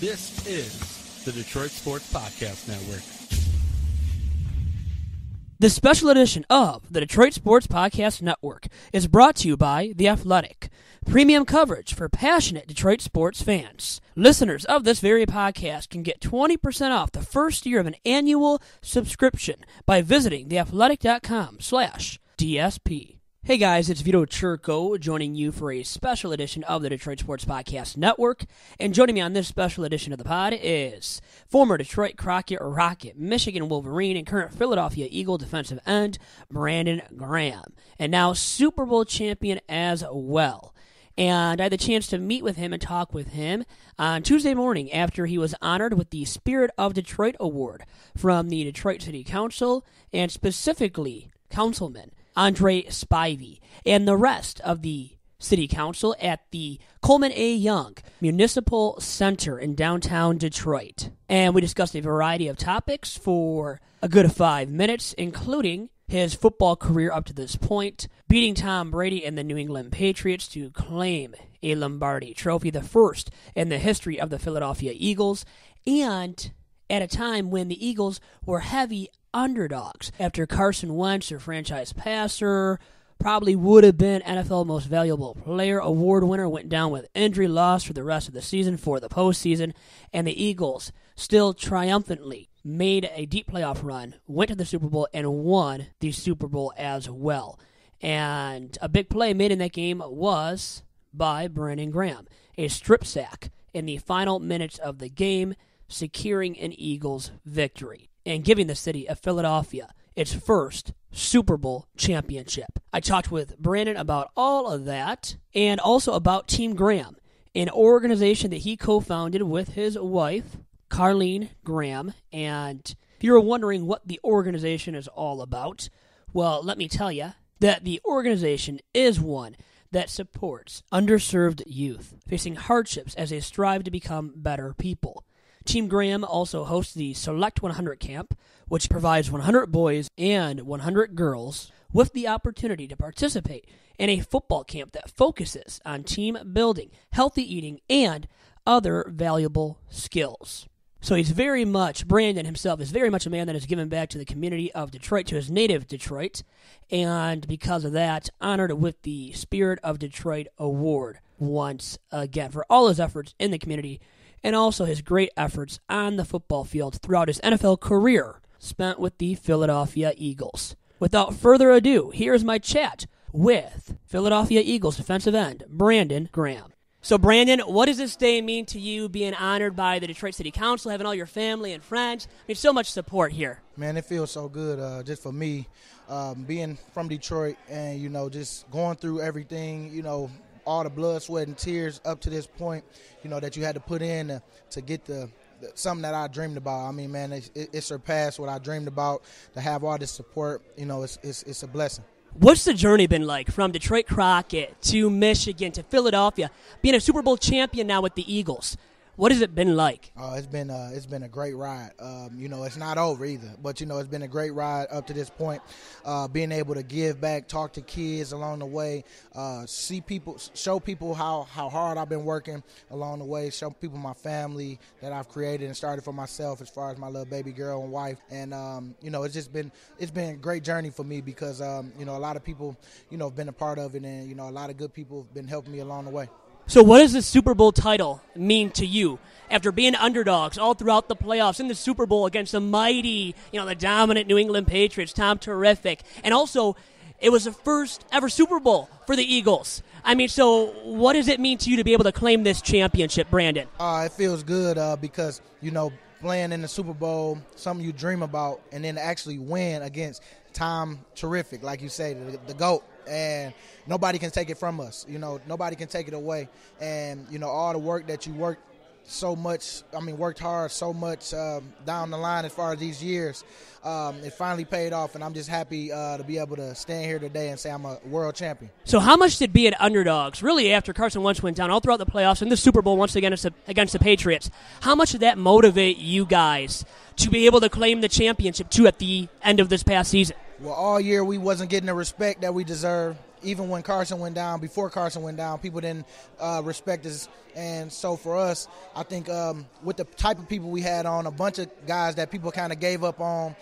This is the Detroit Sports Podcast Network. The special edition of the Detroit Sports Podcast Network is brought to you by The Athletic, premium coverage for passionate Detroit sports fans. Listeners of this very podcast can get 20% off the first year of an annual subscription by visiting theathletic.com/DSP. Hey guys, it's Vito joining you for a special edition of the Detroit Sports Podcast Network. And joining me on this special edition of the pod is former Detroit Crockett Rocket, Michigan Wolverine, and current Philadelphia Eagle defensive end, Brandon Graham. And now Super Bowl champion as well. And I had the chance to meet with him and talk with him on Tuesday morning after he was honored with the Spirit of Detroit Award from the Detroit City Council and specifically Councilman Andre Spivey and the rest of the City Council at the Coleman A. Young Municipal Center in downtown Detroit. And we discussed a variety of topics for a good 5 minutes, including his football career up to this point, beating Tom Brady and the New England Patriots to claim a Lombardi Trophy, the first in the history of the Philadelphia Eagles, and at a time when the Eagles were heavy underdogs after Carson Wentz, their franchise passer, probably would have been NFL Most Valuable Player award winner, went down with injury, lost for the rest of the season for the postseason, and the Eagles still triumphantly made a deep playoff run, went to the Super Bowl, and won the Super Bowl as well. And a big play made in that game was by Brandon Graham, a strip sack in the final minutes of the game, securing an Eagles victory and giving the city of Philadelphia its first Super Bowl championship. I talked with Brandon about all of that and also about Team Graham, an organization that he co-founded with his wife, Carleen Graham. And if you're wondering what the organization is all about, well, let me tell you that the organization is one that supports underserved youth facing hardships as they strive to become better people. Team Graham also hosts the Select 100 Camp, which provides 100 boys and 100 girls with the opportunity to participate in a football camp that focuses on team building, healthy eating, and other valuable skills. So Brandon himself is very much a man that has given back to the community of Detroit, to his native Detroit, and because of that, honored with the Spirit of Detroit Award once again for all his efforts in the community and also his great efforts on the football field throughout his NFL career spent with the Philadelphia Eagles. Without further ado, here's my chat with Philadelphia Eagles defensive end, Brandon Graham. So, Brandon, what does this day mean to you, being honored by the Detroit City Council, having all your family and friends? I mean, so much support here. Man, it feels so good just for me, being from Detroit and, just going through everything, all the blood, sweat, and tears up to this point, that you had to put in to get the something that I dreamed about. I mean, man, it surpassed what I dreamed about. To have all this support, it's a blessing. What's the journey been like from Detroit Crockett to Michigan to Philadelphia, being a Super Bowl champion now with the Eagles? What has it been like? It's been a great ride. It's not over either, but it's been a great ride up to this point. Being able to give back, talk to kids along the way, see people, show people how hard I've been working along the way, show people my family that I've created and started for myself as far as my little baby girl and wife. And it's been a great journey for me because a lot of people have been a part of it, and a lot of good people have been helping me along the way. So what does the Super Bowl title mean to you after being underdogs all throughout the playoffs in the Super Bowl against the mighty, the dominant New England Patriots, Tom Terrific, and also it was the first ever Super Bowl for the Eagles. I mean, so what does it mean to you to be able to claim this championship, Brandon? It feels good because, playing in the Super Bowl, something you dream about, and then actually win against Tom Terrific, like you say, the GOAT. And nobody can take it from us. Nobody can take it away. And, all the work that you worked worked hard so much down the line as far as these years, it finally paid off. And I'm just happy to be able to stand here today and say I'm a world champion. So how much did being underdogs, really after Carson Wentz went down all throughout the playoffs and the Super Bowl once again against the Patriots, how much did that motivate you guys to be able to claim the championship too at the end of this past season? Well, all year we wasn't getting the respect that we deserve. Even when Carson went down, before Carson went down, people didn't respect us. And so for us, I think with the type of people we had on, a bunch of guys that people kind of gave up on,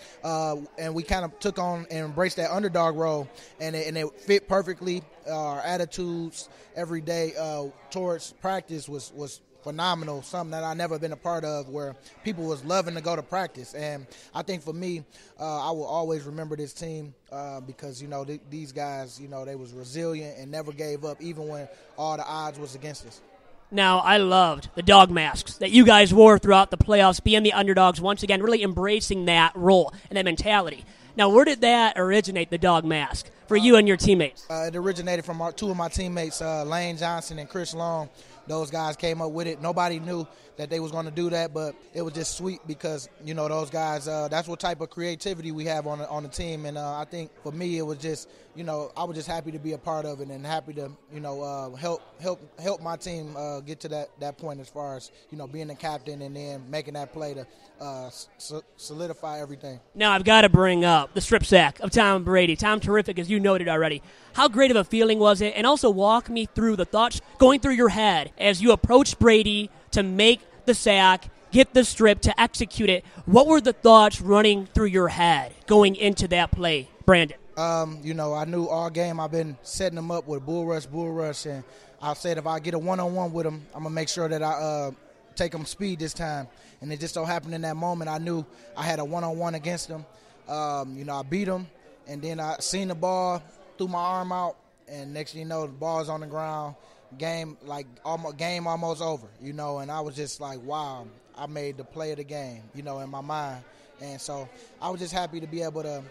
and we kind of took on and embraced that underdog role, and it fit perfectly. Our attitudes every day towards practice was phenomenal, something that I never been a part of, where people was loving to go to practice. And I think for me, I will always remember this team because, these guys, they was resilient and never gave up, even when all the odds was against us. Now, I loved the dog masks that you guys wore throughout the playoffs, being the underdogs, once again, really embracing that role and that mentality. Now, where did that originate, the dog mask, for you and your teammates? It originated from two of my teammates, Lane Johnson and Chris Long. Those guys came up with it. Nobody knew that they was going to do that, but it was just sweet because, those guys, that's what type of creativity we have on the team. And I think for me, it was just, I was just happy to be a part of it and happy to, help my team get to that point as far as, being the captain and then making that play to solidify everything. Now, I've got to bring up the strip sack of Tom Brady. Tom, terrific, as you noted already. How great of a feeling was it? And also walk me through the thoughts going through your head as you approached Brady to make the sack, get the strip, to execute it. What were the thoughts running through your head going into that play, Brandon? I knew all game I've been setting them up with bull rush, and I said if I get a one-on-one with them, I'm going to make sure that I take them speed this time. And it just so happened in that moment I knew I had a one-on-one against them. I beat them, and then I seen the ball, threw my arm out, and next thing you know, the ball's on the ground. Game almost over, and I was just like, wow, I made the play of the game, in my mind. And so I was just happy to be able to,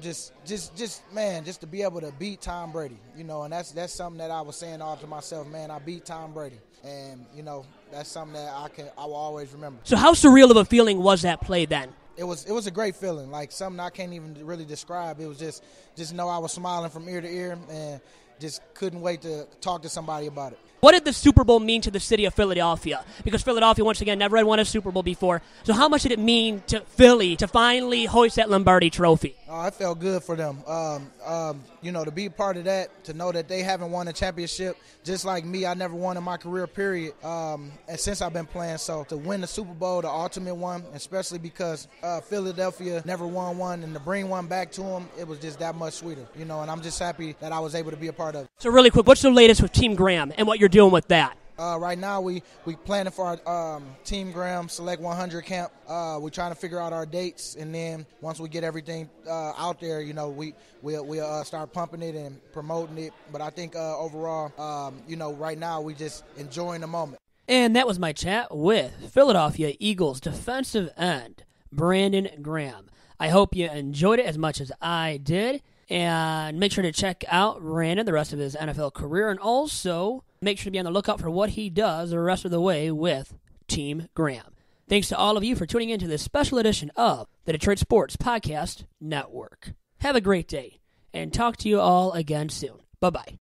just to be able to beat Tom Brady, and that's something that I was saying all to myself, man, I beat Tom Brady. And, that's something that I will always remember. So how surreal of a feeling was that play then? It was a great feeling, like something I can't even really describe. It was just know I was smiling from ear to ear and just couldn't wait to talk to somebody about it. What did the Super Bowl mean to the city of Philadelphia? Because Philadelphia, once again, never had won a Super Bowl before. So how much did it mean to Philly to finally hoist that Lombardi trophy? Oh, it felt good for them. To be a part of that, to know that they haven't won a championship, just like me, I never won in my career, period. And since I've been playing, so to win the Super Bowl, the ultimate one, especially because Philadelphia never won one, and to bring one back to them, it was just that much sweeter. And I'm just happy that I was able to be a part of it. So really quick, what's the latest with Team Graham and what you're doing with that? Right now, we planning for our Team Graham Select 100 camp. We're trying to figure out our dates, and then once we get everything out there, we'll start pumping it and promoting it. But I think overall, right now we just enjoying the moment. And that was my chat with Philadelphia Eagles defensive end Brandon Graham. I hope you enjoyed it as much as I did. And make sure to check out Brandon the rest of his NFL career, and also make sure to be on the lookout for what he does the rest of the way with Team Graham. Thanks to all of you for tuning in to this special edition of the Detroit Sports Podcast Network. Have a great day, and talk to you all again soon. Bye-bye.